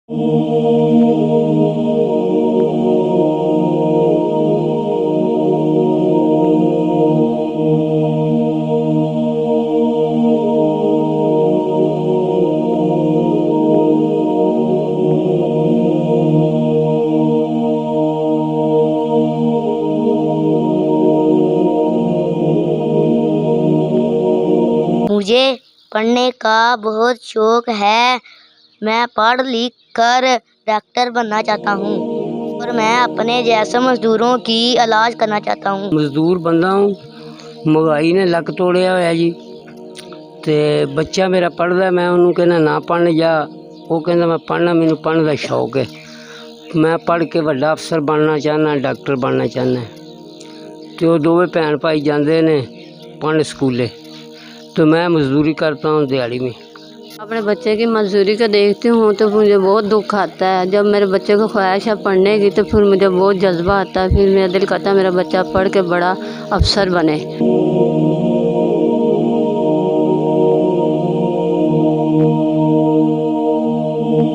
मुझे पढ़ने का बहुत शौक है। मैं पढ़ लिख कर डॉक्टर बनना चाहता हूँ और मैं अपने जैसे मजदूरों की इलाज करना चाहता हूँ। मजदूर बंदा हूँ, महंगाई ने लक तोड़िया होया जी। ते बच्चा मेरा पढ़दा, मैं उन्होंने कहना ना पढ़न जा, वो कहना मैं पढ़ना, मैनू पढ़ने का शौक है। मैं पढ़ के बड़ा अफसर बनना चाहना, डॉक्टर बनना चाहना। तो वो दोवें भैन भाई जाते ने पढ़न स्कूले, तो मैं मजदूरी करता हूँ दिहाड़ी में। अपने बच्चे की मजदूरी को देखती हूँ तो मुझे बहुत दुख आता है। जब मेरे बच्चे को ख्वाहिश है पढ़ने की तो फिर मुझे बहुत जज्बा आता है, फिर मेरा दिल करता है मेरा बच्चा पढ़ के बड़ा अफसर बने।